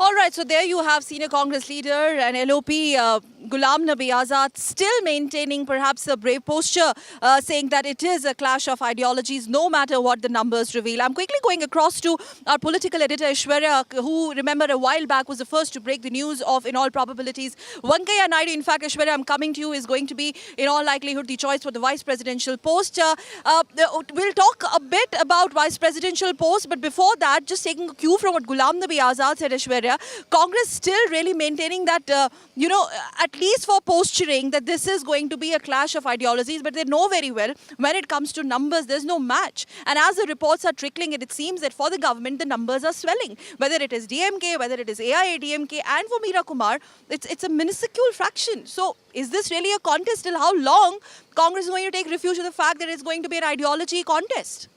All right, so there you have senior Congress leader and LOP Ghulam Nabi Azad still maintaining perhaps a brave posture, saying that it is a clash of ideologies no matter what the numbers reveal. I'm quickly going across to our political editor Aishwarya, who, remember, a while back was the first to break the news of, in all probabilities, Venkaiah Naidu. In fact, Aishwarya, I'm coming to you, is going to be, in all likelihood, the choice for the vice presidential post. We'll talk a bit about vice presidential post, but before that, just taking a cue from what Ghulam Nabi Azad said, Aishwarya, Congress still really maintaining that, at least for posturing, that this is going to be a clash of ideologies, but they know very well when it comes to numbers, there's no match. And as the reports are trickling in, it seems that for the government, the numbers are swelling. Whether it is DMK, whether it is AIADMK, and for Meera Kumar, it's a minuscule fraction. So is this really a contest? Till how long Congress is going to take refuge in the fact that it's going to be an ideology contest?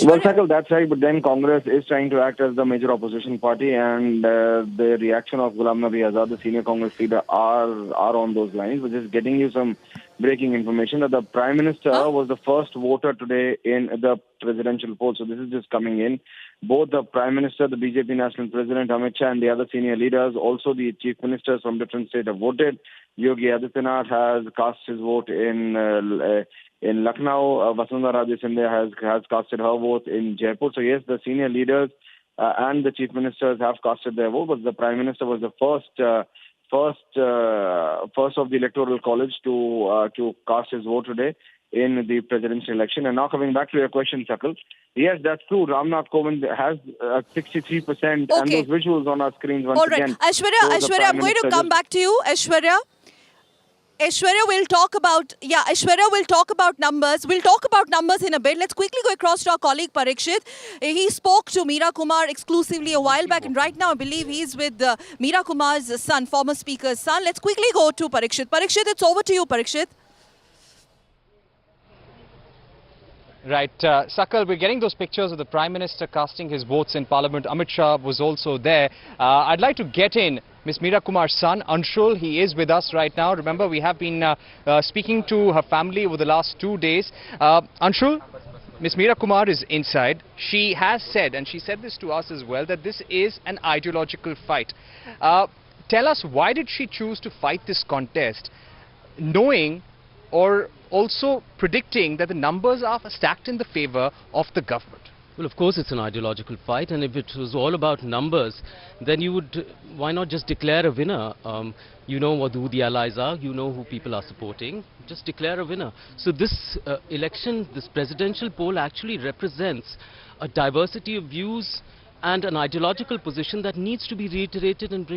Well, Sakal, that's right, but then Congress is trying to act as the major opposition party, and the reaction of Ghulam Nabi Azad, the senior Congress leader, are on those lines. We're just getting you some breaking information that the Prime Minister was the first voter today in the presidential poll. So this is just coming in. Both the Prime Minister, the BJP National President Amit Shah, and the other senior leaders, also the chief ministers from different states have voted. Yogi Adityanath has cast his vote in Lucknow. Vasundhara Raje Scindia has casted her vote in Jaipur. So yes, the senior leaders and the chief ministers have casted their vote, but the Prime Minister was the first of the Electoral College to cast his vote today in the presidential election. And now coming back to your question, Sakal, yes, that's true. Ramnath Kovind has 63%, and those visuals on our screens once again. Aishwarya, I'm going to come back to you. Aishwarya will talk about, numbers. We'll talk about numbers in a bit. Let's quickly go across to our colleague Parikshit. He spoke to Meera Kumar exclusively a while back, and right now I believe he's with Meera Kumar's son, former speaker's son. Let's quickly go to Parikshit. Parikshit, it's over to you, Parikshit. Right, Sakal, we're getting those pictures of the Prime Minister casting his votes in Parliament. Amit Shah was also there. I'd like to get in Ms. Meera Kumar's son, Anshul. He is with us right now. Remember, we have been speaking to her family over the last 2 days. Anshul, Ms. Meera Kumar is inside. She has said, and she said this to us as well, that this is an ideological fight. Tell us, why did she choose to fight this contest, knowing or also predicting that the numbers are stacked in the favor of the government? Well, of course it's an ideological fight, and if it was all about numbers, then you would, why not just declare a winner? You know who the allies are, you know who people are supporting, just declare a winner. So this election, this presidential poll actually represents a diversity of views and an ideological position that needs to be reiterated and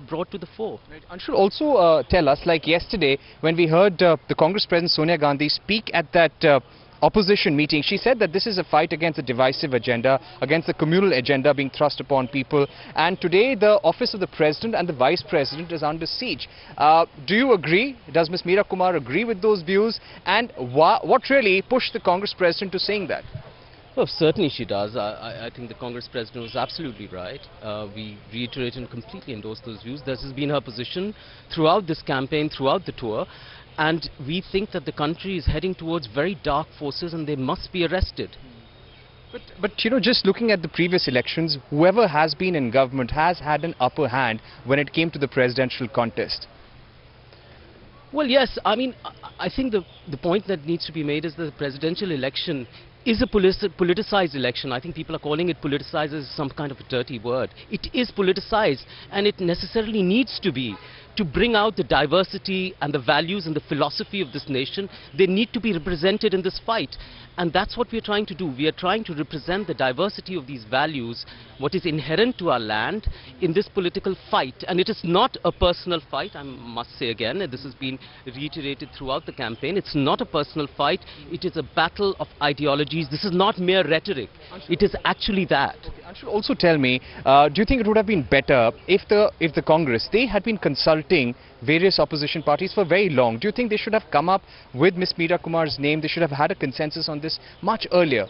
brought to the fore. Right. Anshul, also tell us, like yesterday, when we heard the Congress President Sonia Gandhi speak at that opposition meeting, she said that this is a fight against the divisive agenda, against the communal agenda being thrust upon people. And today, the office of the President and the Vice President is under siege. Do you agree? Does Ms. Meera Kumar agree with those views? And what really pushed the Congress President to saying that? Well, certainly she does. I think the Congress President was absolutely right. We reiterate and completely endorse those views. This has been her position throughout this campaign, throughout the tour. And we think that the country is heading towards very dark forces and they must be arrested. But you know, just looking at the previous elections, whoever has been in government has had an upper hand when it came to the presidential contest. Well, yes. I mean, I think the point that needs to be made is that the presidential election is a politicized election. I think people are calling it politicized as some kind of a dirty word. It is politicized, and it necessarily needs to be, to bring out the diversity and the values and the philosophy of this nation. They need to be represented in this fight. And that's what we're trying to do. We are trying to represent the diversity of these values, what is inherent to our land, in this political fight. And it is not a personal fight, I must say again, and this has been reiterated throughout the campaign. It's not a personal fight. It is a battle of ideologies. This is not mere rhetoric. It is actually that. Okay, Anshul, also tell me, do you think it would have been better if the Congress, they had been consulting various opposition parties for very long? Do you think they should have come up with Ms. Meera Kumar's name? They should have had a consensus on this much earlier.